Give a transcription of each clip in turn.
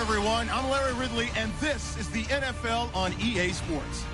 everyone. I'm Larry Ridley, and this is the NFL on EA Sports.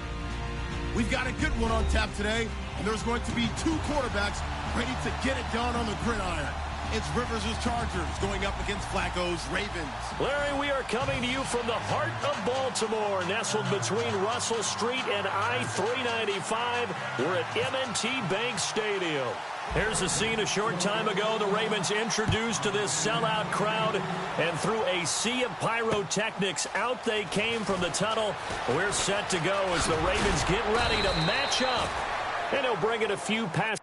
We've got a good one on tap today, and there's going to be two quarterbacks ready to get it done on the gridiron. It's Rivers' Chargers going up against Flacco's Ravens. Larry, we are coming to you from the heart of Baltimore, nestled between Russell Street and I-395. We're at M&T Bank Stadium. Here's the scene a short time ago. The Ravens introduced to this sellout crowd, and through a sea of pyrotechnics, out they came from the tunnel. We're set to go as the Ravens get ready to match up. And he'll bring it a few passes.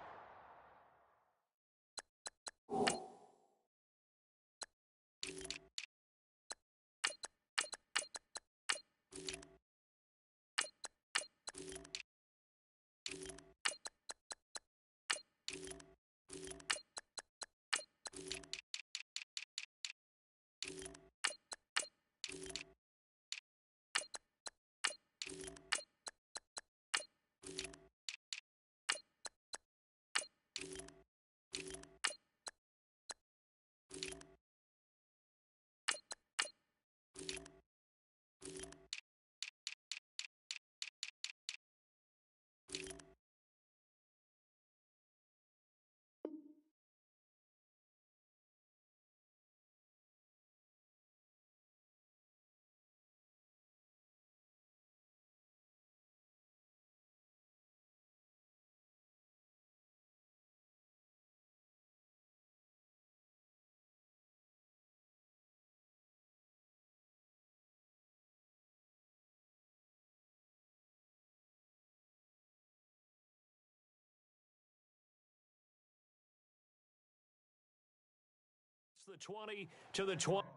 The 20 to the 20.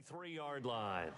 Three-yard line.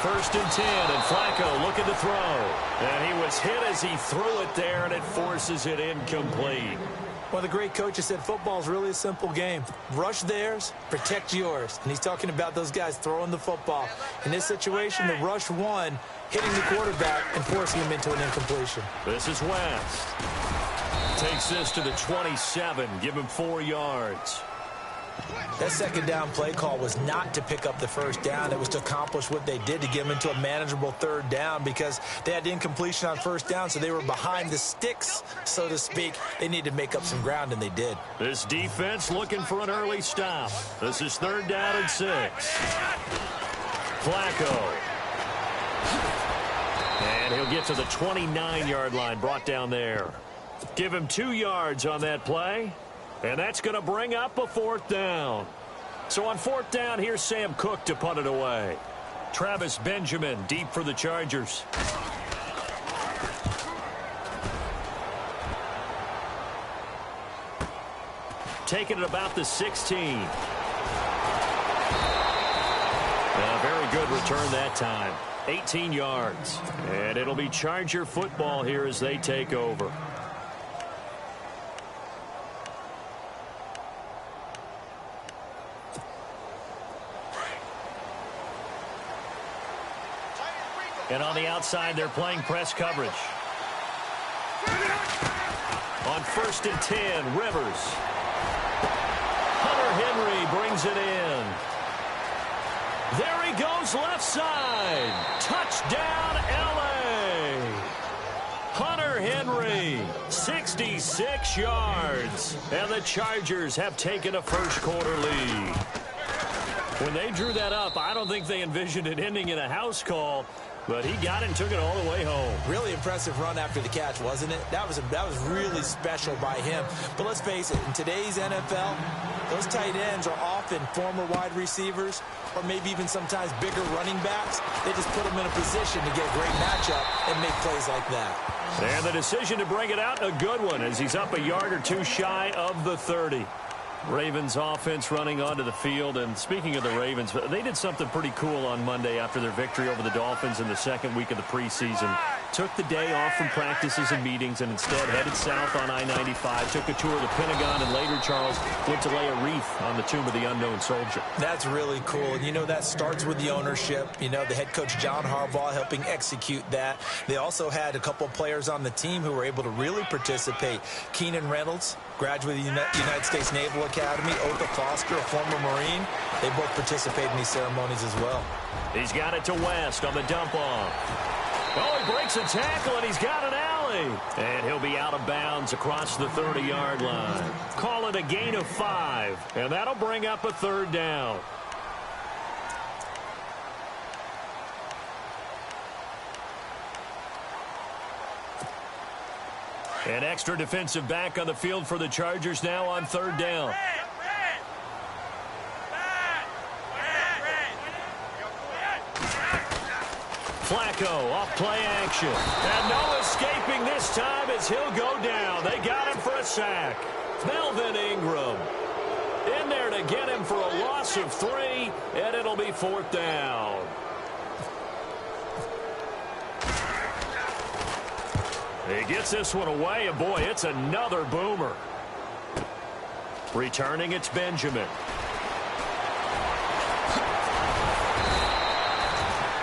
First and 10, and Flacco looking to throw. And he was hit as he threw it there, and it forces it incomplete. Well, the great coach said football is really a simple game. Rush theirs, protect yours. And he's talking about those guys throwing the football. In this situation, the rush won, hitting the quarterback and forcing him into an incompletion. This is West. Takes this to the 27, give him 4 yards. That second down play call was not to pick up the first down. It was to accomplish what they did to get them into a manageable third down because they had incompletion on first down, so they were behind the sticks, so to speak. They needed to make up some ground, and they did. This defense looking for an early stop. This is 3rd down and 6. Flacco. And he'll get to the 29-yard line, brought down there. Give him 2 yards on that play. And that's going to bring up a 4th down. So on 4th down, here's Sam Cook to punt it away. Travis Benjamin deep for the Chargers. Taking it about the 16. A very good return that time. 18 yards. And it'll be Charger football here as they take over. And on the outside, they're playing press coverage. On 1st and 10, Rivers. Hunter Henry brings it in. There he goes left side. Touchdown, L.A. Hunter Henry, 66 yards. And the Chargers have taken a first-quarter lead. When they drew that up, I don't think they envisioned it ending in a house call. But he got it and took it all the way home. Really impressive run after the catch, wasn't it? That was really special by him. But let's face it, in today's NFL, those tight ends are often former wide receivers or maybe even sometimes bigger running backs. They just put them in a position to get a great matchup and make plays like that. And the decision to bring it out, a good one, as he's up a yard or two shy of the 30. Ravens offense running onto the field. And speaking of the Ravens, they did something pretty cool on Monday after their victory over the Dolphins in the second week of the preseason. Took the day off from practices and meetings and instead headed south on I-95, took a tour of the Pentagon, and later, Charles, went to lay a wreath on the tomb of the unknown soldier. That's really cool. And, you know, that starts with the ownership. You know, the head coach, John Harbaugh, helping execute that. They also had a couple of players on the team who were able to really participate. Keenan Reynolds, graduate of the United States Naval Academy. Otha Foster, a former Marine. They both participate in these ceremonies as well. He's got it to West on the dump-off. Oh, he breaks a tackle, and he's got an alley. And he'll be out of bounds across the 30-yard line. Call it a gain of 5, and that'll bring up a 3rd down. An extra defensive back on the field for the Chargers now on 3rd down. Flacco off play action. And no escaping this time as he'll go down. They got him for a sack. Melvin Ingram in there to get him for a loss of 3, and it'll be 4th down. He gets this one away, and boy, it's another boomer. Returning, it's Benjamin.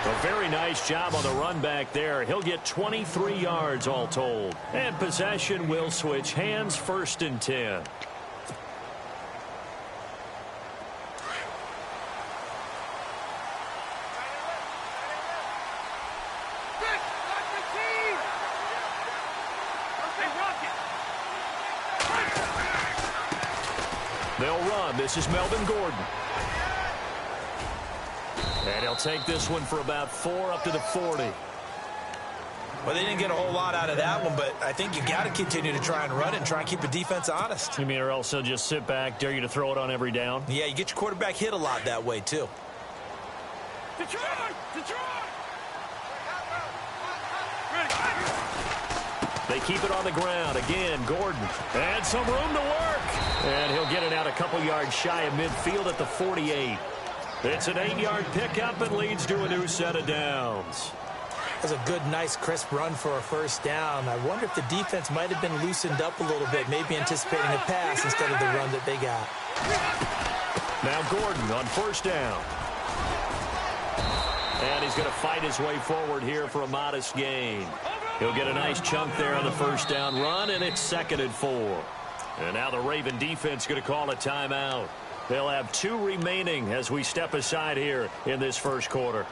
A very nice job on the run back there. He'll get 23 yards all told. And possession will switch hands, 1st and 10. They'll run. This is Melvin Gordon. And he'll take this one for about 4 up to the 40. Well, they didn't get a whole lot out of that one, but I think you got to continue to try and run it and try and keep the defense honest. You mean, or else they'll just sit back, dare you to throw it on every down? Yeah, you get your quarterback hit a lot that way, too. Detroit! They keep it on the ground. Again, Gordon. And some room to work. And he'll get it out a couple yards shy of midfield at the 48. It's an 8-yard pickup and leads to a new set of downs. That's a good, nice, crisp run for a 1st down. I wonder if the defense might have been loosened up a little bit, maybe anticipating a pass instead of the run that they got. Now Gordon on 1st down. And he's going to fight his way forward here for a modest gain. He'll get a nice chunk there on the 1st down run, and it's 2nd and 4. And now the Raven defense going to call a timeout. They'll have 2 remaining as we step aside here in this 1st quarter.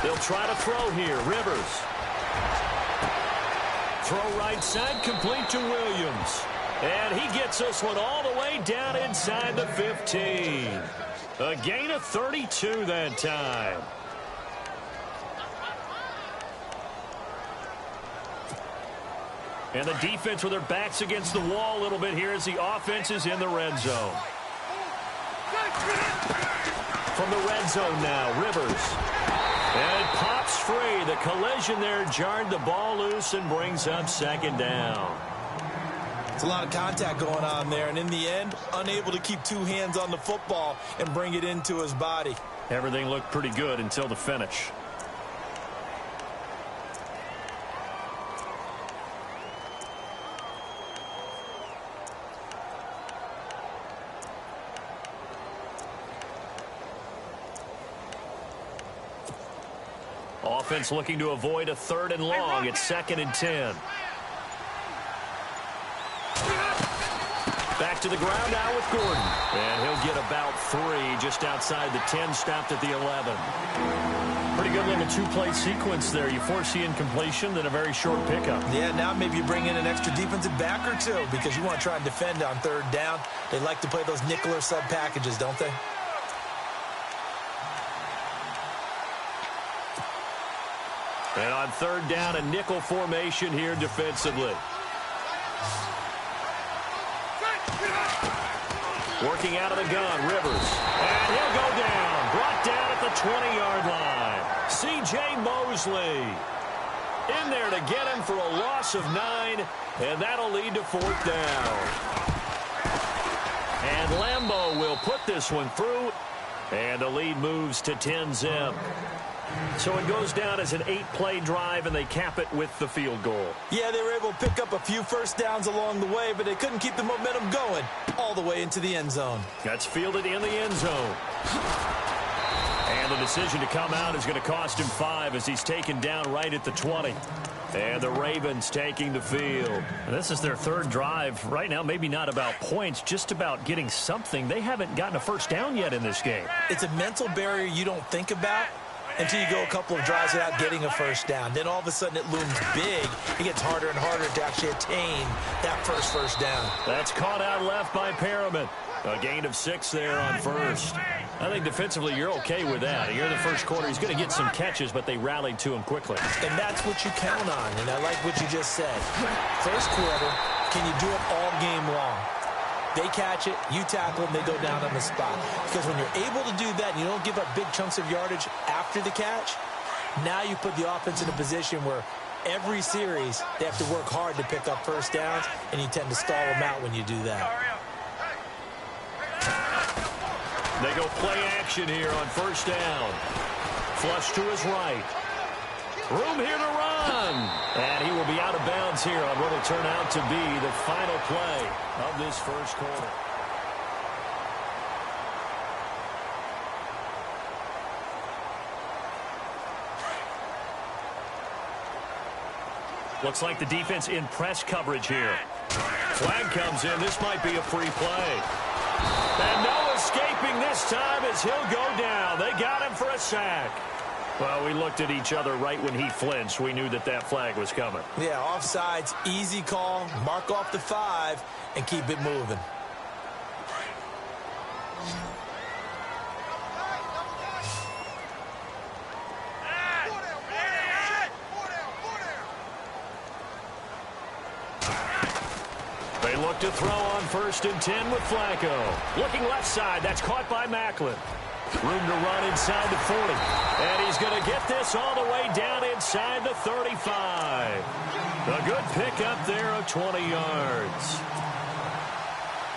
They'll try to throw here. Rivers. Throw right side, complete to Williams. And he gets this one all the way down inside the 15. A gain of 32 that time. And the defense with their backs against the wall a little bit here as the offense is in the red zone. From the red zone now, Rivers. And it pops free. The collision there jarred the ball loose and brings up 2nd down. It's a lot of contact going on there, and in the end, unable to keep 2 hands on the football and bring it into his body. Everything looked pretty good until the finish. Offense looking to avoid a 3rd and long. It's 2nd and 10. Back to the ground now with Gordon. And he'll get about 3 just outside the 10, stopped at the 11. Pretty good little 2-play sequence there. You force the incompletion, then a very short pickup. Yeah, now maybe you bring in an extra defensive back or 2 because you want to try and defend on 3rd down. They like to play those nickel or sub packages, don't they? And on 3rd down, a nickel formation here defensively. Working out of the gun, Rivers. And he'll go down. Brought down at the 20-yard line. C.J. Mosley in there to get him for a loss of 9, and that'll lead to 4th down. And Lambeau will put this one through, and the lead moves to 10-zip. So it goes down as an 8-play drive, and they cap it with the field goal. Yeah, they were able to pick up a few first downs along the way, but they couldn't keep the momentum going all the way into the end zone. That's fielded in the end zone. And the decision to come out is going to cost him 5 as he's taken down right at the 20. And the Ravens taking the field. And this is their 3rd drive. Right now, maybe not about points, just about getting something. They haven't gotten a first down yet in this game. It's a mental barrier you don't think about until you go a couple of drives without getting a first down. Then all of a sudden it looms big. It gets harder and harder to actually attain that first down. That's caught out left by Perriman. A gain of 6 there on 1st. I think defensively you're okay with that. Here in the first quarter, he's going to get some catches, but they rallied to him quickly. And that's what you count on, and I like what you just said. First quarter, can you do it all game long? They catch it, you tackle them, they go down on the spot. Because when you're able to do that and you don't give up big chunks of yardage after the catch, now you put the offense in a position where every series they have to work hard to pick up first downs, and you tend to stall them out when you do that. They go play action here on 1st down. Flush to his right. Room here to run. And he will be out of bounds here on what will turn out to be the final play of this first quarter. Looks like the defense in press coverage here. Flag comes in. This might be a free play. And no escaping this time as he'll go down. They got him for a sack. Well, we looked at each other right when he flinched. We knew that that flag was coming. Yeah, offsides, easy call. Mark off the 5 and keep it moving. They look to throw on 1st and 10 with Flacco. Looking left side. That's caught by Macklin. Room to run inside the 40. And he's going to get this all the way down inside the 35. A good pickup there of 20 yards.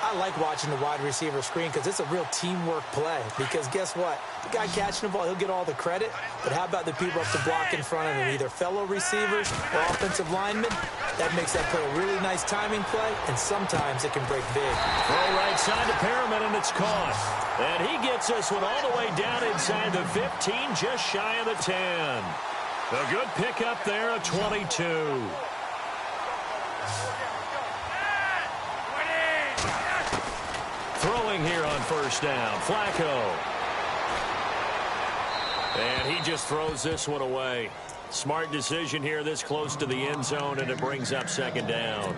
I like watching the wide receiver screen because it's a real teamwork play. Because guess what? The guy catching the ball, he'll get all the credit. But how about the people up the block in front of him, either fellow receivers or offensive linemen? That makes that play a really nice timing play, and sometimes it can break big. Throw right side to Perriman, and it's caught. And he gets this one all the way down inside the 15, just shy of the 10. A good pickup there, a 22. Throwing here on 1st down, Flacco. And he just throws this one away. Smart decision here this close to the end zone, and it brings up 2nd down.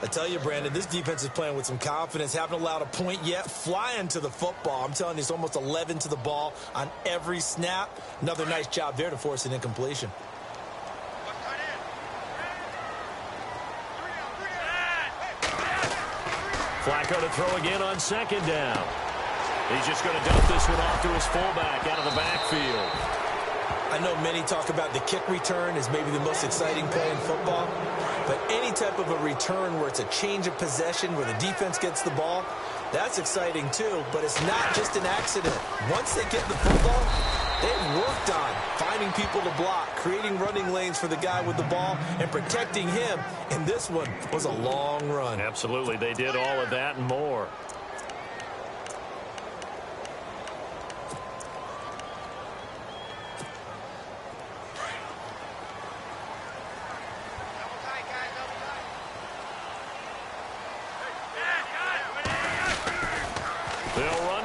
I tell you, Brandon, this defense is playing with some confidence. Haven't allowed a point yet. Flying to the football. I'm telling you, it's almost 11 to the ball on every snap. Another nice job there to force an incompletion. Flacco to throw again on 2nd down. He's just going to dump this one off to his fullback out of the backfield. I know many talk about the kick return as maybe the most exciting play in football, but any type of a return where it's a change of possession, where the defense gets the ball, that's exciting too, but it's not just an accident. Once they get the football, they've worked on finding people to block, creating running lanes for the guy with the ball, and protecting him, and this one was a long run. Absolutely, they did all of that and more.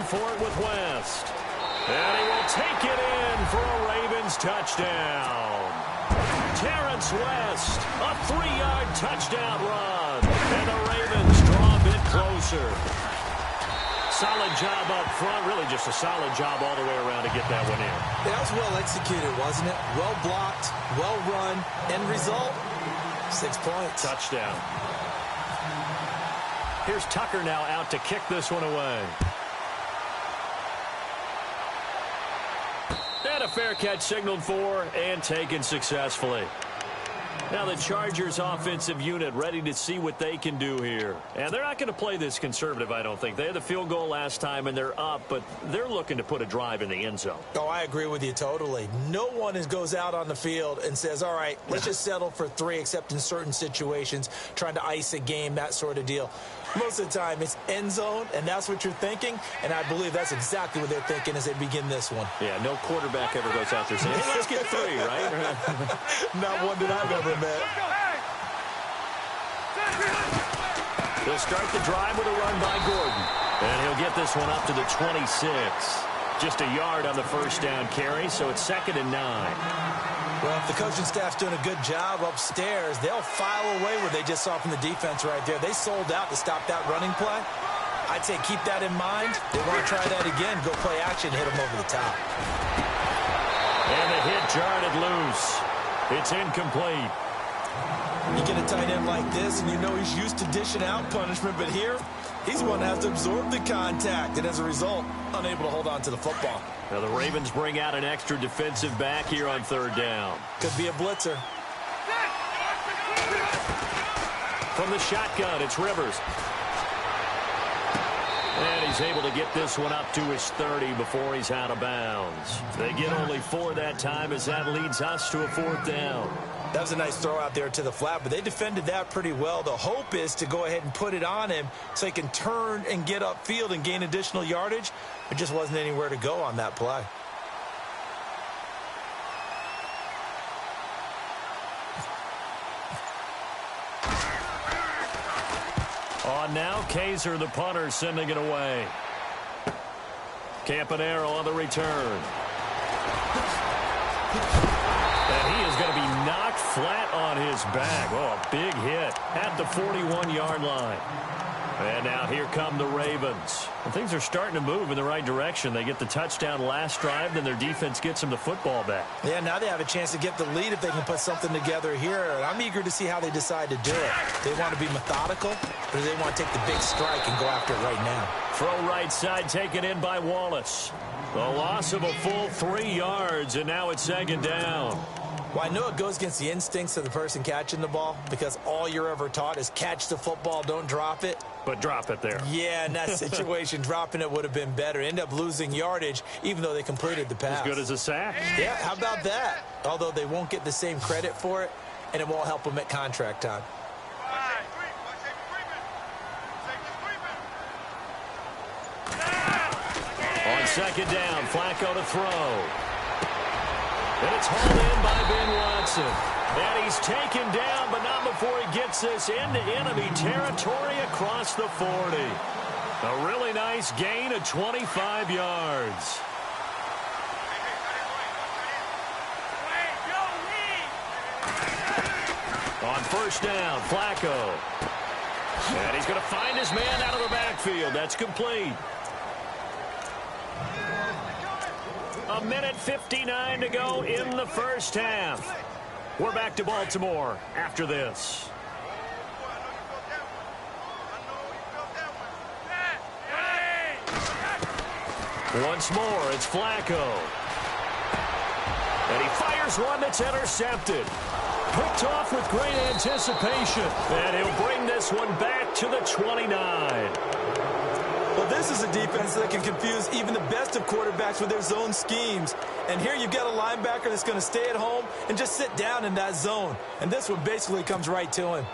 for it with West. And he will take it in for a Ravens touchdown. Terrence West, a 3-yard touchdown run. And the Ravens draw a bit closer. Solid job up front. Really just a solid job all the way around to get that one in. That was well executed, wasn't it? Well blocked, well run. End result, 6 points. Touchdown. Here's Tucker now out to kick this one away. And a fair catch signaled for and taken successfully. Now the Chargers offensive unit ready to see what they can do here. And they're not going to play this conservative, I don't think. They had the field goal last time and they're up, but they're looking to put a drive in the end zone. Oh, I agree with you totally. No one goes out on the field and says, all right, let's just settle for 3, except in certain situations, trying to ice a game, that sort of deal. Most of the time, it's end zone, and that's what you're thinking, and I believe that's exactly what they're thinking as they begin this one. Yeah, no quarterback ever goes out there saying, hey, let's get 3, right? Not one that I've ever met. He'll start the drive with a run by Gordon, and he'll get this one up to the 26. Just a yard on the first down carry, so it's 2nd and 9. Well, if the coaching staff's doing a good job upstairs, they'll file away what they just saw from the defense right there. They sold out to stop that running play. I'd say keep that in mind. They want to try that again, go play action, hit them over the top. And the hit jarred it loose. It's incomplete. You get a tight end like this, and you know he's used to dishing out punishment, but here, he's the one that has to absorb the contact, and as a result, unable to hold on to the football. Now the Ravens bring out an extra defensive back here on 3rd down. Could be a blitzer. From the shotgun, it's Rivers. And he's able to get this one up to his 30 before he's out of bounds. They get only 4 that time as that leads us to a 4th down. That was a nice throw out there to the flat, but they defended that pretty well. The hope is to go ahead and put it on him so he can turn and get upfield and gain additional yardage. There just wasn't anywhere to go on that play. On now, Kaiser, the punter, sending it away. Campanaro on the return. And he is going to be knocked flat on his back. Oh, a big hit at the 41-yard line. And now here come the Ravens. And things are starting to move in the right direction. They get the touchdown last drive, then their defense gets them the football back. Yeah, now they have a chance to get the lead if they can put something together here. And I'm eager to see how they decide to do it. They want to be methodical, or do they want to take the big strike and go after it right now? Throw right side taken in by Wallace. The loss of a full 3 yards, and now it's 2nd down. Well, I know it goes against the instincts of the person catching the ball because all you're ever taught is catch the football, don't drop it. But drop it there. Yeah, in that situation, dropping it would have been better. End up losing yardage, even though they completed the pass. As good as a sack. Yeah, how about that? Although they won't get the same credit for it, and it won't help them at contract time. On 2nd down, Flacco to throw. And it's hauled in by Ben Watson. And he's taken down, but not before he gets this into enemy territory across the 40. A really nice gain of 25 yards. On 1st down, Flacco. And he's going to find his man out of the backfield. That's complete. 1:59 to go in the first half. We're back to Baltimore after this. Once more, it's Flacco. And he fires one that's intercepted. Picked off with great anticipation. And he'll bring this one back to the 29. Well, this is a defense that can confuse even the best of quarterbacks with their zone schemes. And here you've got a linebacker that's going to stay at home and just sit down in that zone. And this one basically comes right to him.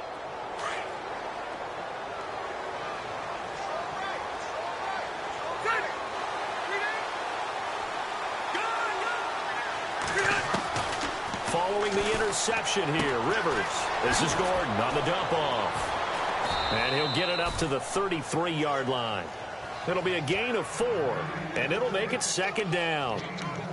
Following the interception here, Rivers. This is Gordon on the dump off. And he'll get it up to the 33-yard line. It'll be a gain of 4, and it'll make it 2nd down.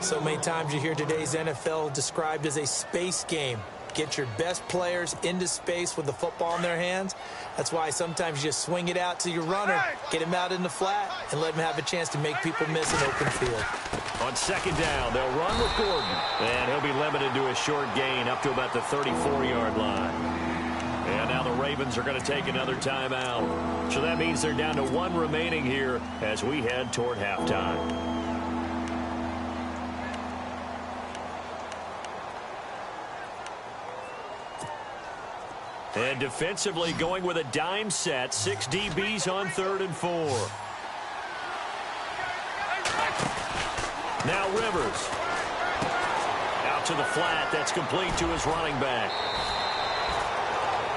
So many times you hear today's NFL described as a space game. Get your best players into space with the football in their hands. That's why sometimes you just swing it out to your runner, get him out in the flat, and let him have a chance to make people miss an open field. On 2nd down, they'll run with Gordon, and he'll be limited to a short gain up to about the 34-yard line. And now the Ravens are going to take another timeout. So that means they're down to 1 remaining here as we head toward halftime. And defensively going with a dime set, 6 DBs on 3rd and 4. Now Rivers. Out to the flat. That's complete to his running back.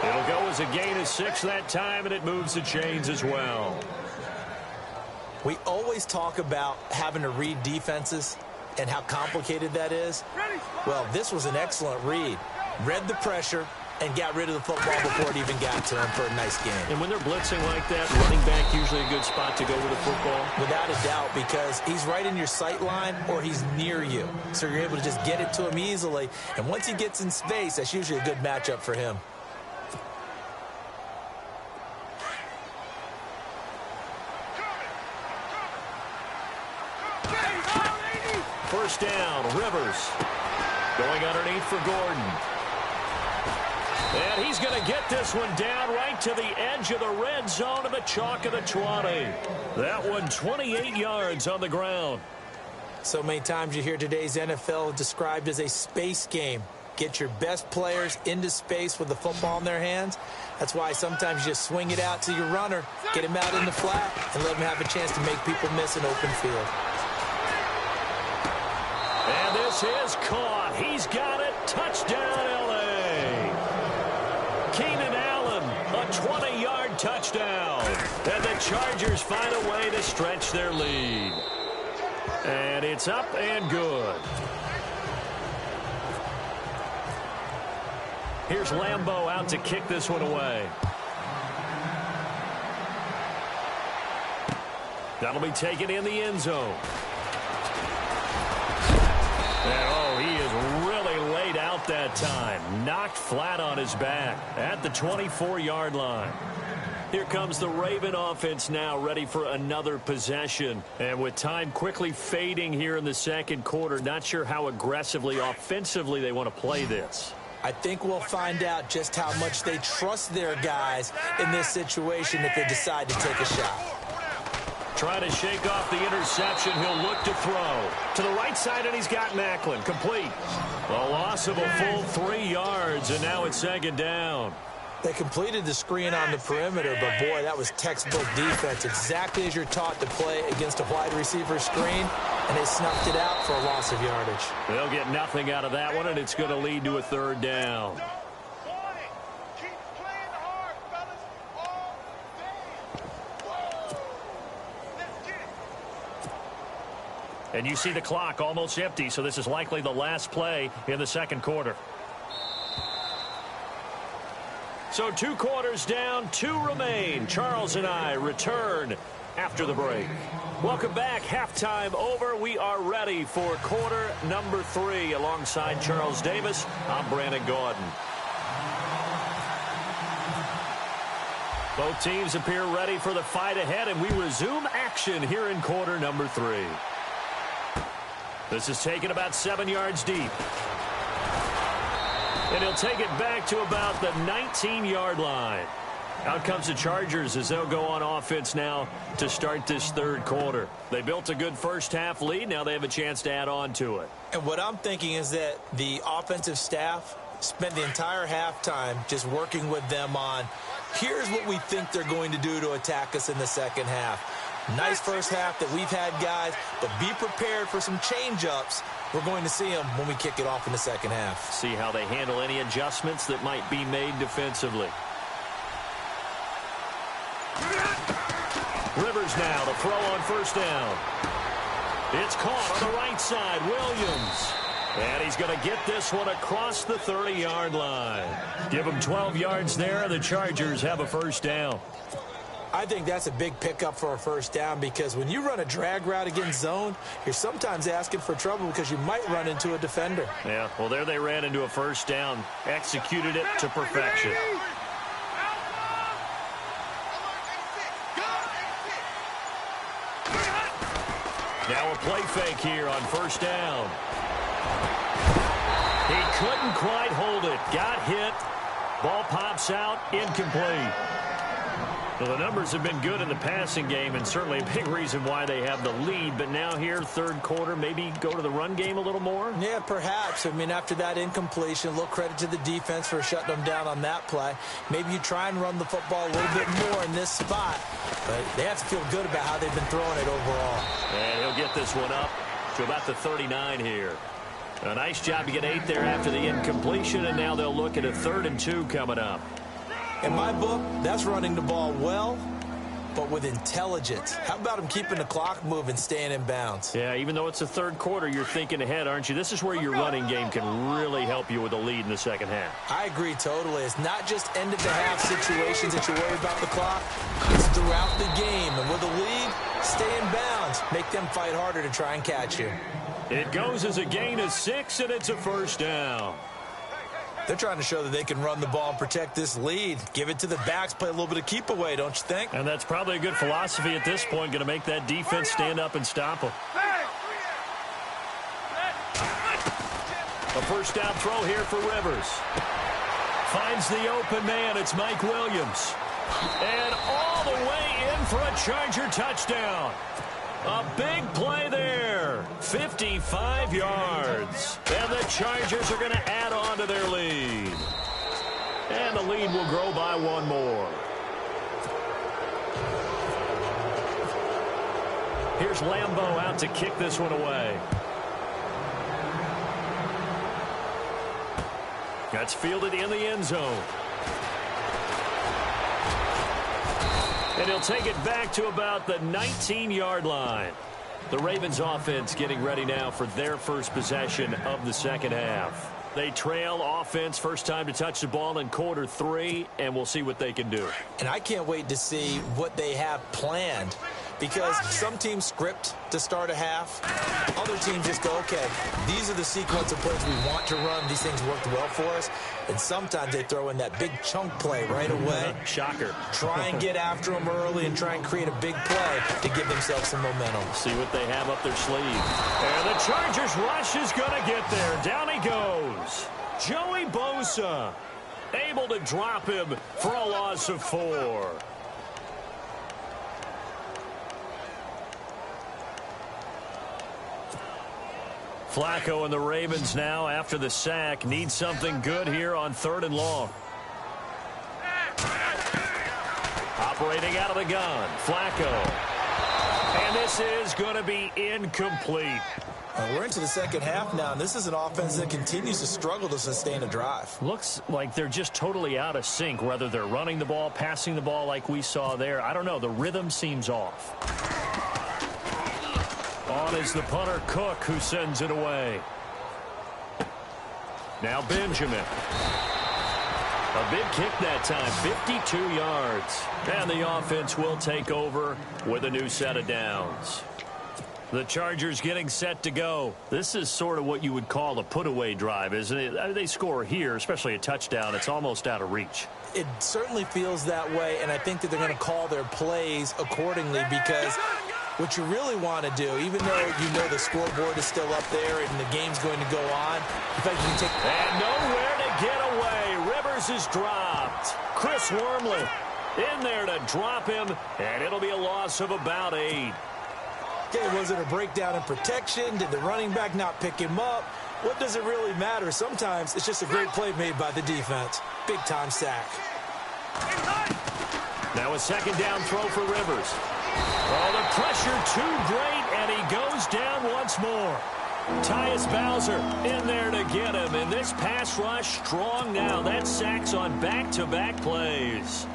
It'll go as a gain of 6 that time, and it moves the chains as well. We always talk about having to read defenses and how complicated that is. Well, this was an excellent read. Read the pressure and got rid of the football before it even got to him for a nice game. And when they're blitzing like that, running back usually a good spot to go with the football? Without a doubt, because he's right in your sight line or he's near you. So you're able to just get it to him easily. And once he gets in space, that's usually a good matchup for him. First down, Rivers. Going underneath for Gordon. And he's going to get this one down right to the edge of the red zone of the chalk of the 20. That one 28 yards on the ground. So many times you hear today's NFL described as a space game. Get your best players into space with the football in their hands. That's why sometimes you just swing it out to your runner, get him out in the flat, and let him have a chance to make people miss an open field. And this is caught. He's got it. Touchdown, L.A. Keenan Allen, a 20-yard touchdown. And the Chargers find a way to stretch their lead. And it's up and good. Here's Lambeau out to kick this one away. That'll be taken in the end zone. And, oh, he is really laid out that time. Knocked flat on his back at the 24-yard line. Here comes the Raven offense now, ready for another possession. And with time quickly fading here in the second quarter, not sure how aggressively, offensively they want to play this. I think we'll find out just how much they trust their guys in this situation if they decide to take a shot. Trying to shake off the interception. He'll look to throw. To the right side, and he's got Macklin. Complete. A loss of a full 3 yards, and now it's 2nd down. They completed the screen on the perimeter, but, boy, that was textbook defense. Exactly as you're taught to play against a wide receiver screen, and they snuffed it out for a loss of yardage. They'll get nothing out of that one, and it's going to lead to a 3rd down. And you see the clock almost empty, so this is likely the last play in the second quarter. So 2 quarters down, 2 remain. Charles and I return after the break. Welcome back. Halftime over. We are ready for quarter number 3. Alongside Charles Davis, I'm Brandon Gordon. Both teams appear ready for the fight ahead, and we resume action here in quarter number 3. This is taken about 7 yards deep. And he'll take it back to about the 19-yard line. Out comes the Chargers as they'll go on offense now to start this third quarter. They built a good first-half lead. Now they have a chance to add on to it. And what I'm thinking is that the offensive staff spent the entire halftime just working with them on, here's what we think they're going to do to attack us in the second half. Nice first half that we've had, guys, but be prepared for some change-ups. We're going to see them when we kick it off in the second half. See how they handle any adjustments that might be made defensively. Rivers now to throw on first down. It's caught on the right side. Williams. And he's going to get this one across the 30-yard line. Give him 12 yards there, and the Chargers have a first down. I think that's a big pickup for a first down because when you run a drag route against zone, you're sometimes asking for trouble because you might run into a defender. Yeah, well, there they ran into a first down, executed it to perfection. Now a play fake here on first down. He couldn't quite hold it. Got hit. Ball pops out. Incomplete. Well, the numbers have been good in the passing game and certainly a big reason why they have the lead. But now here, third quarter, maybe go to the run game a little more? Yeah, perhaps. I mean, after that incompletion, a little credit to the defense for shutting them down on that play. Maybe you try and run the football a little bit more in this spot. But they have to feel good about how they've been throwing it overall. And he'll get this one up to about the 39 here. A nice job to get 8 there after the incompletion, and now they'll look at a 3rd and 2 coming up. In my book, that's running the ball well, but with intelligence. How about him keeping the clock moving, staying in bounds? Yeah, even though it's the third quarter, you're thinking ahead, aren't you? This is where your running game can really help you with a lead in the second half. I agree totally. It's not just end-of-the-half situations that you worry about the clock. It's throughout the game. And with a lead, stay in bounds. Make them fight harder to try and catch you. It goes as a gain of 6, and it's a first down. They're trying to show that they can run the ball and protect this lead. Give it to the backs, play a little bit of keep away, don't you think? And that's probably a good philosophy at this point, going to make that defense stand up and stop them. A first down throw here for Rivers. Finds the open man. It's Mike Williams. And all the way in for a Charger touchdown. A big play there. 55 yards. And the Chargers are going to add on to their lead. And the lead will grow by 1 more. Here's Lambeau out to kick this one away. That's fielded in the end zone. And he'll take it back to about the 19-yard line. The Ravens offense getting ready now for their first possession of the second half. They trail offense, first time to touch the ball in quarter 3, and we'll see what they can do. And I can't wait to see what they have planned, because some teams script to start a half. Other teams just go, okay, these are the sequence of plays we want to run. These things worked well for us. And sometimes they throw in that big chunk play right away. Shocker. Try and get after them early and try and create a big play to give themselves some momentum. See what they have up their sleeve. And the Chargers rush is going to get there. Down he goes. Joey Bosa able to drop him for a loss of 4. Flacco and the Ravens now, after the sack, need something good here on 3rd and long. Operating out of the gun, Flacco. And this is going to be incomplete. We're into the second half now, and this is an offense that continues to struggle to sustain a drive. Looks like they're just totally out of sync, whether they're running the ball, passing the ball like we saw there. I don't know. The rhythm seems off. On is the punter, Cook, who sends it away. Now Benjamin. A big kick that time, 52 yards. And the offense will take over with a new set of downs. The Chargers getting set to go. This is sort of what you would call a put-away drive, isn't it? They score here, especially a touchdown. It's almost out of reach. It certainly feels that way, and I think that they're going to call their plays accordingly, because what you really want to do, even though you know the scoreboard is still up there and the game's going to go on, in fact, you can take... And nowhere to get away. Rivers is dropped. Chris Wormley in there to drop him, and it'll be a loss of about 8. Okay, was it a breakdown in protection? Did the running back not pick him up? What does it really matter? Sometimes it's just a great play made by the defense. Big-time sack. Now a second down throw for Rivers. Oh, the pressure too great, and he goes down once more. Tyus Bowser in there to get him, and this pass rush strong now. That sacks on back-to-back plays.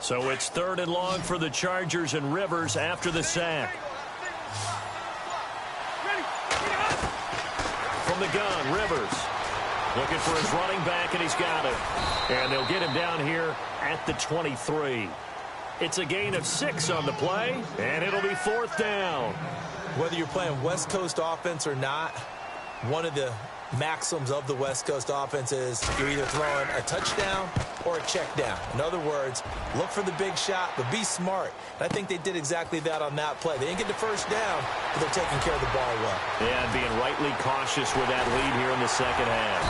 So it's 3rd and long for the Chargers and Rivers after the sack. From the gun, Rivers looking for his running back, and he's got it. And they'll get him down here at the 23. It's a gain of 6 on the play, and it'll be 4th down. Whether you're playing West Coast offense or not, one of the maxims of the West Coast offense is you're either throwing a touchdown or a check down. In other words, look for the big shot, but be smart. And I think they did exactly that on that play. They didn't get the first down, but they're taking care of the ball well. Yeah, and being rightly cautious with that lead here in the second half.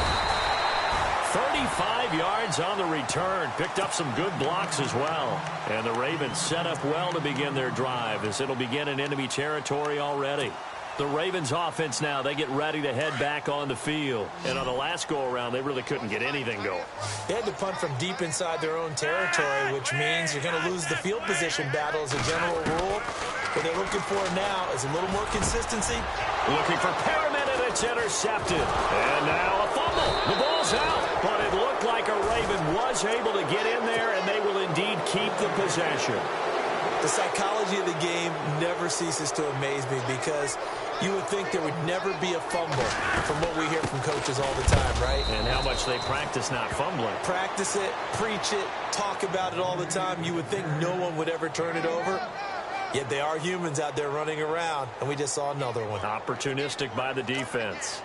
35 yards on the return. Picked up some good blocks as well. And the Ravens set up well to begin their drive as it'll begin in enemy territory already. The Ravens offense now, they get ready to head back on the field. And on the last go-around, they really couldn't get anything going. They had to punt from deep inside their own territory, which means you're going to lose the field position battle as a general rule. What they're looking for now is a little more consistency. Looking for Perriman, and it's intercepted. And now a fumble. The ball's out. But it looked like a Raven was able to get in there, and they will indeed keep the possession. The psychology of the game never ceases to amaze me because you would think there would never be a fumble from what we hear from coaches all the time, right? And how much they practice not fumbling. Practice it, preach it, talk about it all the time. You would think no one would ever turn it over. Yet they are humans out there running around, and we just saw another one. Opportunistic by the defense.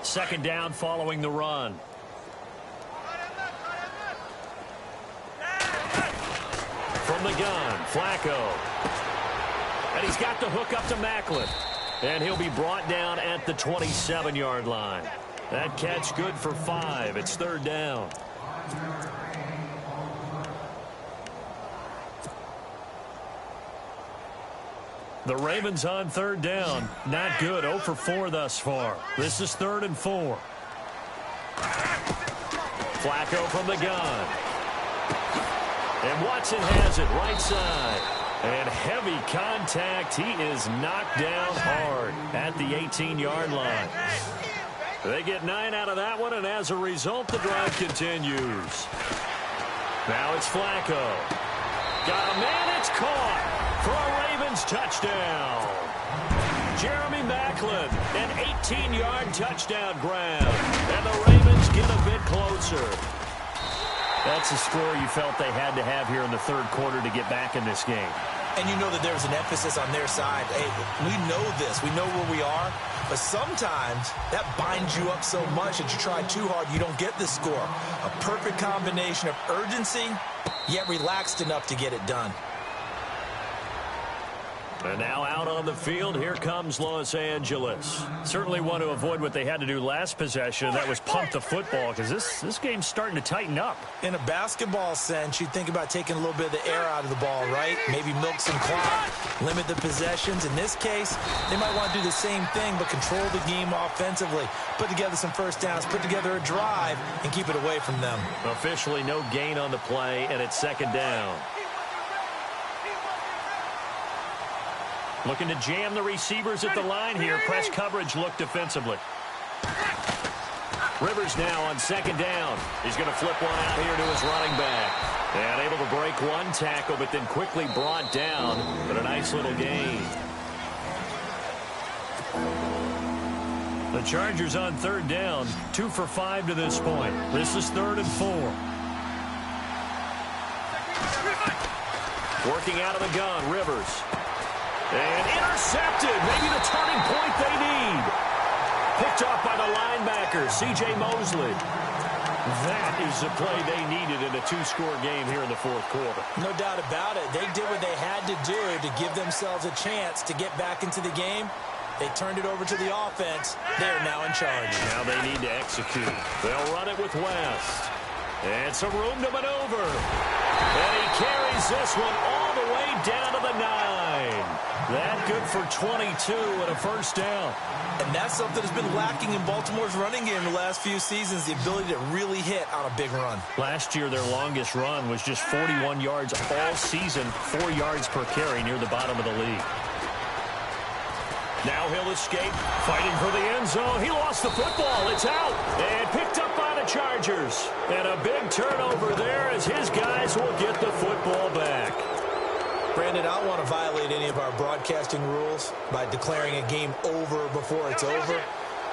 2nd down following the run. From the gun, Flacco. And he's got the hook up to Macklin. And he'll be brought down at the 27-yard line. That catch good for 5. It's 3rd down. The Ravens on 3rd down. Not good. 0 for 4 thus far. This is 3rd and 4. Flacco from the gun. And Watson has it right side. And heavy contact. He is knocked down hard at the 18-yard line. They get 9 out of that one, and as a result, the drive continues. Now it's Flacco. Got a man, it's caught for a Ravens touchdown. Jeremy Macklin, an 18-yard touchdown grab. And the Ravens get a bit closer. That's a score you felt they had to have here in the 3rd quarter to get back in this game. And you know that there's an emphasis on their side. Hey, we know this. We know where we are. But sometimes that binds you up so much that you try too hard, you don't get the score. A perfect combination of urgency, yet relaxed enough to get it done. And now out on the field, here comes Los Angeles. Certainly want to avoid what they had to do last possession, that was pump the football, because this game's starting to tighten up. In a basketball sense, you'd think about taking a little bit of the air out of the ball, right? Maybe milk some clock, limit the possessions. In this case, they might want to do the same thing, but control the game offensively. Put together some first downs, put together a drive, and keep it away from them. Officially no gain on the play, and it's 2nd down. Looking to jam the receivers at the line here. Press coverage look defensively. Rivers now on 2nd down. He's going to flip one out here to his running back. And able to break one tackle, but then quickly brought down. But a nice little gain. The Chargers on 3rd down. 2 for 5 to this point. This is 3rd and 4. Working out of the gun, Rivers. And intercepted. Maybe the turning point they need. Picked off by the linebacker, C.J. Mosley. That is the play they needed in a 2-score game here in the 4th quarter. No doubt about it. They did what they had to do to give themselves a chance to get back into the game. They turned it over to the offense. They are now in charge. Now they need to execute. They'll run it with West. And some room to maneuver. And he carries this one all the way down to the 9. That good for 22 and a first down. And that's something that's been lacking in Baltimore's running game the last few seasons, the ability to really hit on a big run. Last year, their longest run was just 41 yards all season, 4 yards per carry near the bottom of the league. Now he'll escape, fighting for the end zone. He lost the football. It's out. And picked up by the Chargers. And a big turnover there as his guys will get the football back. Brandon, I don't want to violate any of our broadcasting rules by declaring a game over before it's over.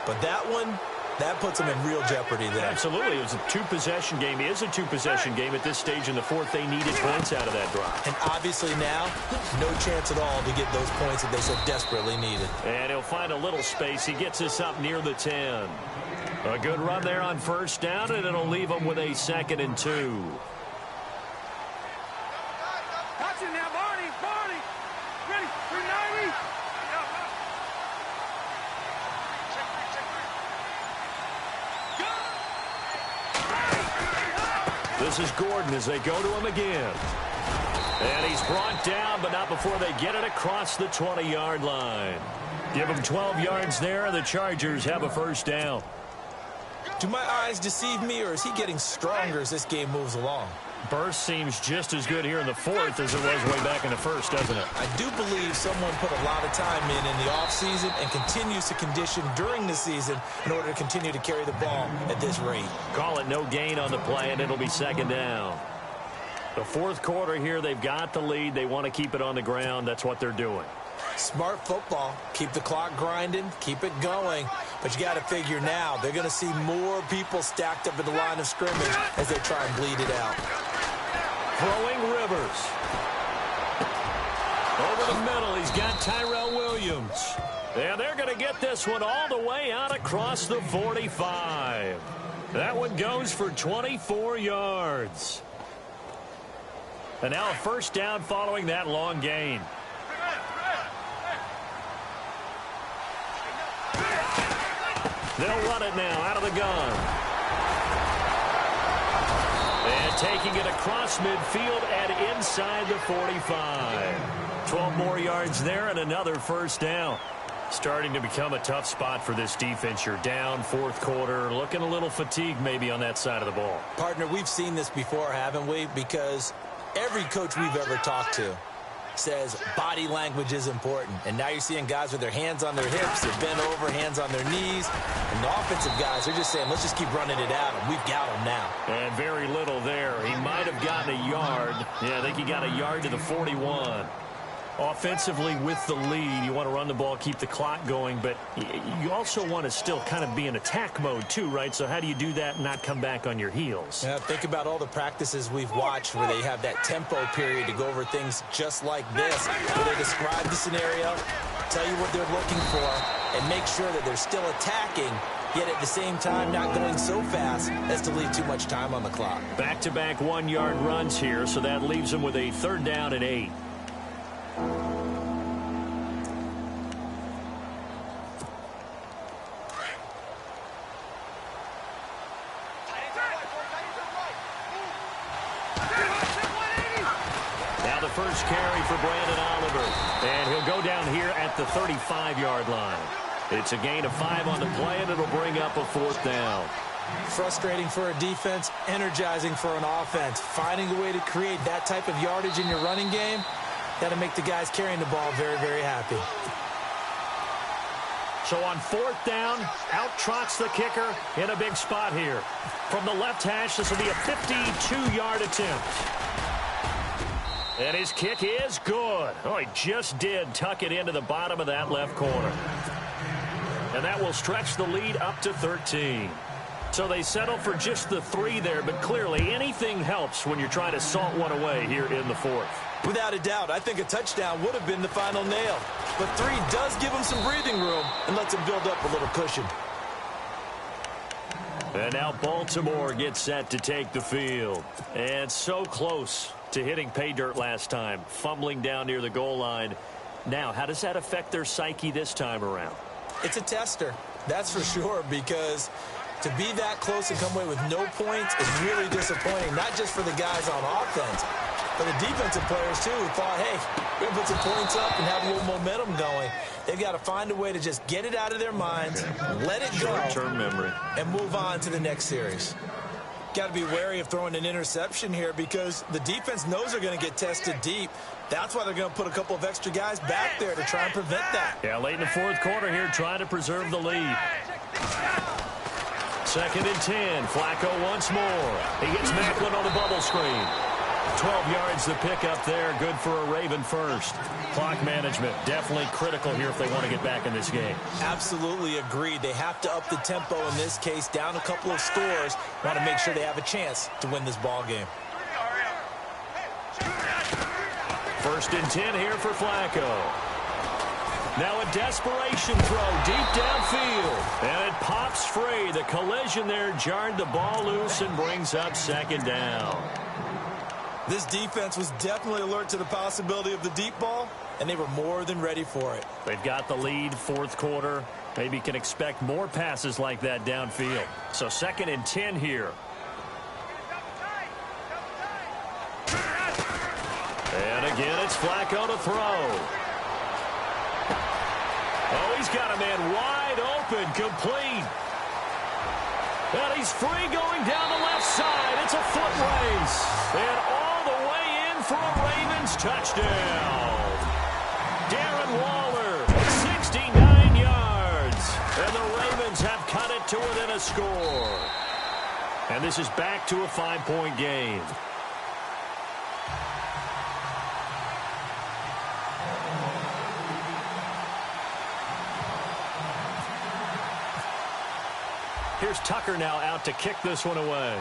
But that one, that puts them in real jeopardy there. Absolutely. It was a two-possession game. It is a two-possession game at this stage in the fourth. They needed points out of that drive. And obviously now, no chance at all to get those points that they so desperately needed. And he'll find a little space. He gets us up near the 10. A good run there on first down, and it'll leave them with a 2nd and 2. Watch it now, Barney. Ready, 390. This is Gordon as they go to him again. And he's brought down, but not before they get it across the 20-yard line. Give him 12 yards there, and the Chargers have a first down. Do my eyes deceive me, or is he getting stronger as this game moves along? Burst seems just as good here in the fourth as it was way back in the first, doesn't it? I do believe someone put a lot of time in the offseason and continues to condition during the season in order to continue to carry the ball at this rate. Call it no gain on the play, and it'll be 2nd down. The fourth quarter here, they've got the lead. They want to keep it on the ground. That's what they're doing. Smart football. Keep the clock grinding. Keep it going. But you got to figure now they're going to see more people stacked up at the line of scrimmage as they try and bleed it out. Throwing Rivers. Over the middle, he's got Tyrell Williams. And they're going to get this one all the way out across the 45. That one goes for 24 yards. And now a first down following that long gain. They'll run it now out of the gun. And taking it across midfield and inside the 45. 12 more yards there and another first down. Starting to become a tough spot for this defense. You're down fourth quarter, looking a little fatigued maybe on that side of the ball. Partner, we've seen this before, haven't we? Because every coach we've ever talked to says body language is important. And now you're seeing guys with their hands on their hips, they're bent over, hands on their knees. And the offensive guys are just saying, let's just keep running it at them. We've got them now. And very little there. He might have gotten a yard. Yeah, I think he got a yard to the 41. Offensively with the lead, you want to run the ball, keep the clock going, but you also want to still kind of be in attack mode too, right? So how do you do that and not come back on your heels? Yeah, think about all the practices we've watched where they have that tempo period to go over things just like this, where they describe the scenario, tell you what they're looking for, and make sure that they're still attacking, yet at the same time not going so fast as to leave too much time on the clock. Back-to-back 1-yard runs here, so that leaves them with a 3rd down and 8. Now the first carry for Brandon Oliver, and he'll go down here at the 35-yard line. It's a gain of 5 on the play, and it'll bring up a 4th down. Frustrating for a defense, energizing for an offense. Finding a way to create that type of yardage in your running game, that'll make the guys carrying the ball very, very happy. So on 4th down, out trots the kicker in a big spot here. From the left hash, this will be a 52-yard attempt. And his kick is good. Oh, he just did tuck it into the bottom of that left corner. And that will stretch the lead up to 13. So they settle for just the 3 there, but clearly anything helps when you're trying to salt one away here in the 4th. Without a doubt, I think a touchdown would have been the final nail. But 3 does give them some breathing room and lets them build up a little cushion. And now Baltimore gets set to take the field. And so close to hitting pay dirt last time, fumbling down near the goal line. Now, how does that affect their psyche this time around? It's a tester, that's for sure, because to be that close and come away with no points is really disappointing, not just for the guys on offense, but the defensive players, too, who thought, hey, we're going to put some points up and have a little momentum going. They've got to find a way to just get it out of their minds, let it go, short-term memory, and move on to the next series. Got to be wary of throwing an interception here because the defense knows they're going to get tested deep. That's why they're going to put a couple of extra guys back there to try and prevent that. Yeah, late in the 4th quarter here, trying to preserve the lead. 2nd and 10. Flacco once more. He gets Macklin on the bubble screen. 12 yards to pick up there. Good for a Raven first. Clock management definitely critical here if they want to get back in this game. Absolutely agreed. They have to up the tempo in this case. Down a couple of scores. Want to make sure they have a chance to win this ball game. 1st and 10 here for Flacco. Now a desperation throw deep downfield. And it pops free. The collision there jarred the ball loose and brings up 2nd down. This defense was definitely alert to the possibility of the deep ball, and they were more than ready for it. They've got the lead 4th quarter. Maybe can expect more passes like that downfield. So 2nd and 10 here. And again, it's Flacco to throw. Oh, he's got a man wide open, complete. And he's free going down the left side. It's a foot race. And all the way in for a Ravens touchdown. Darren Waller, 69 yards. And the Ravens have cut it to within a score. And this is back to a 5-point game. Here's Tucker now out to kick this one away.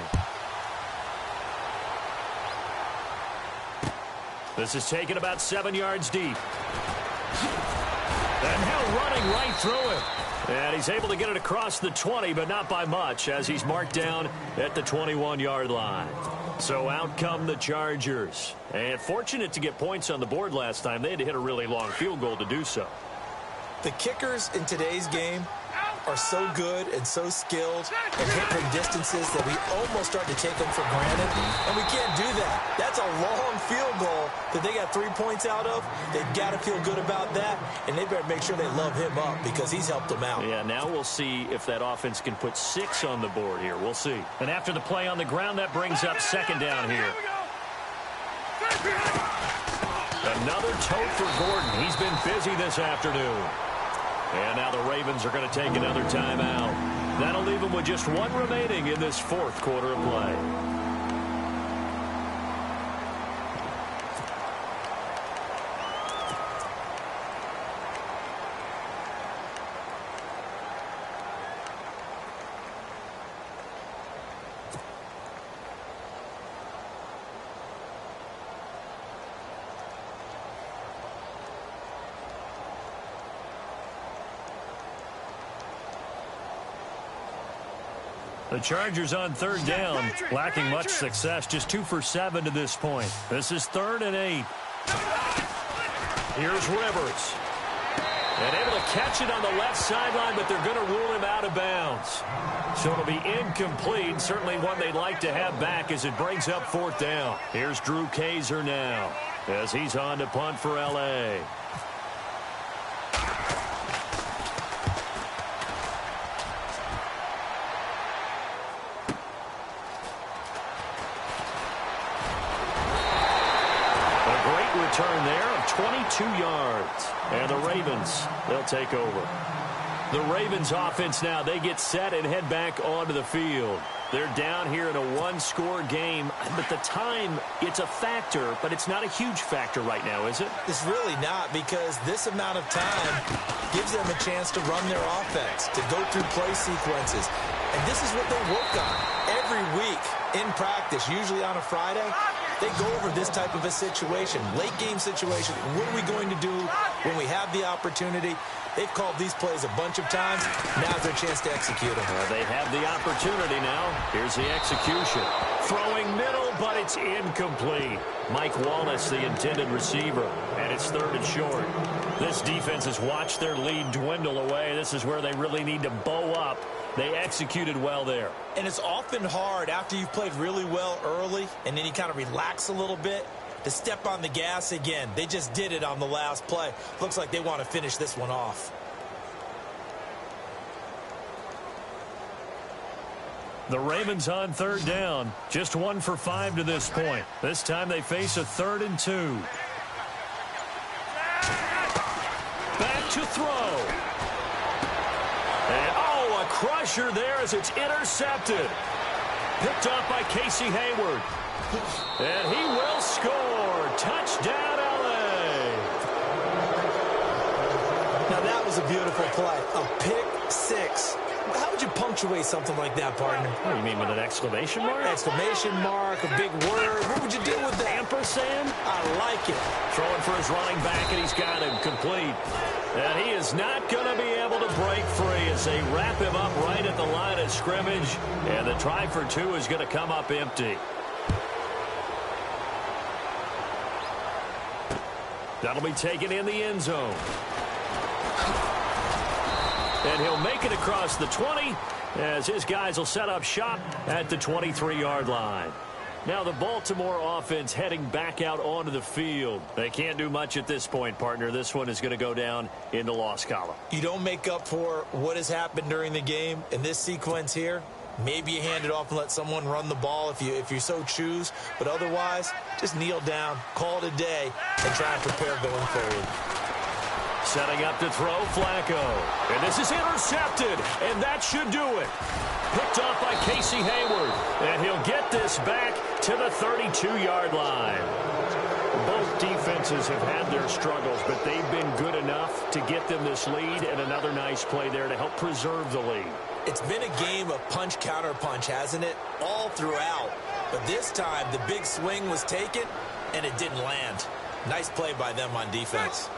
This is taken about 7 yards deep. And now running right through it. And he's able to get it across the 20, but not by much, as he's marked down at the 21-yard line. So out come the Chargers. And fortunate to get points on the board last time. They had to hit a really long field goal to do so. The kickers in today's game are so good and so skilled and hit from distances that we almost start to take them for granted, and we can't do that. That's a long field goal that they got 3 points out of. They've got to feel good about that, and they better make sure they love him up because he's helped them out. Yeah, now we'll see if that offense can put 6 on the board here. We'll see. And after the play on the ground, that brings up 2nd down here. Another tote for Gordon. He's been busy this afternoon. And now the Ravens are going to take another timeout. That'll leave them with just 1 remaining in this 4th quarter of play. The Chargers on 3rd down, lacking much success, just 2 for 7 to this point. This is 3rd and 8. Here's Rivers. And able to catch it on the left sideline, but they're going to rule him out of bounds. So it'll be incomplete, certainly one they'd like to have back as it brings up 4th down. Here's Drew Kaiser now as he's on to punt for L.A. Return there of 22 yards. And the Ravens, they'll take over. The Ravens offense now, they get set and head back onto the field. They're down here in a 1-score game, but the time, it's a factor, but it's not a huge factor right now, is it? It's really not, because this amount of time gives them a chance to run their offense, to go through play sequences. And this is what they work on every week in practice, usually on a Friday. They go over this type of a situation, late game situation. What are we going to do when we have the opportunity? They've called these plays a bunch of times. Now's their chance to execute them. They have the opportunity now. Here's the execution. Throwing middle, but it's incomplete. Mike Wallace, the intended receiver, and it's 3rd and short. This defense has watched their lead dwindle away. This is where they really need to bow up. They executed well there. And it's often hard after you've played really well early and then you kind of relax a little bit to step on the gas again. They just did it on the last play. Looks like they want to finish this one off. The Ravens on 3rd down. Just 1 for 5 to this point. This time they face a 3rd and 2. Back to throw. And, crusher there as it's intercepted. Picked off by Casey Hayward. And he will score. Touchdown, L.A. Now, that was a beautiful play. A pick six. How would you punctuate something like that, partner? What do you mean, with an exclamation mark? Exclamation mark, a big word. What would you do with that? Ampersand? I like it. Throwing for his running back, and he's got him complete. And he is not going to be able to break free as they wrap him up right at the line of scrimmage. And the try for two is going to come up empty. That'll be taken in the end zone. And he'll make it across the 20 as his guys will set up shop at the 23-yard line. Now the Baltimore offense heading back out onto the field. They can't do much at this point, partner. This one is going to go down in the loss column. You don't make up for what has happened during the game in this sequence here. Maybe you hand it off and let someone run the ball if you so choose. But otherwise, just kneel down, call it a day, and try and prepare going forward. Setting up to throw, Flacco. And this is intercepted, and that should do it. Picked off by Casey Hayward, and he'll get this back to the 32-yard line. Both defenses have had their struggles, but they've been good enough to get them this lead, and another nice play there to help preserve the lead. It's been a game of punch-counter-punch, hasn't it? All throughout. But this time, the big swing was taken, and it didn't land. Nice play by them on defense.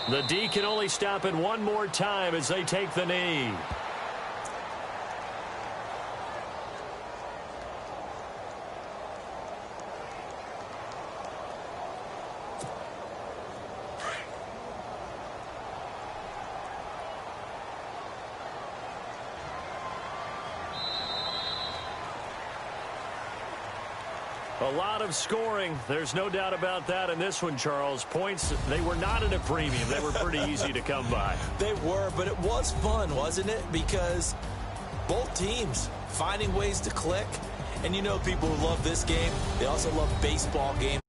The D can only stop it one more time as they take the knee. A lot of scoring. There's no doubt about that in this one, Charles. Points, they were not at a premium. They were pretty easy to come by. They were, but it was fun, wasn't it? Because both teams finding ways to click. And you know people who love this game, they also love baseball games.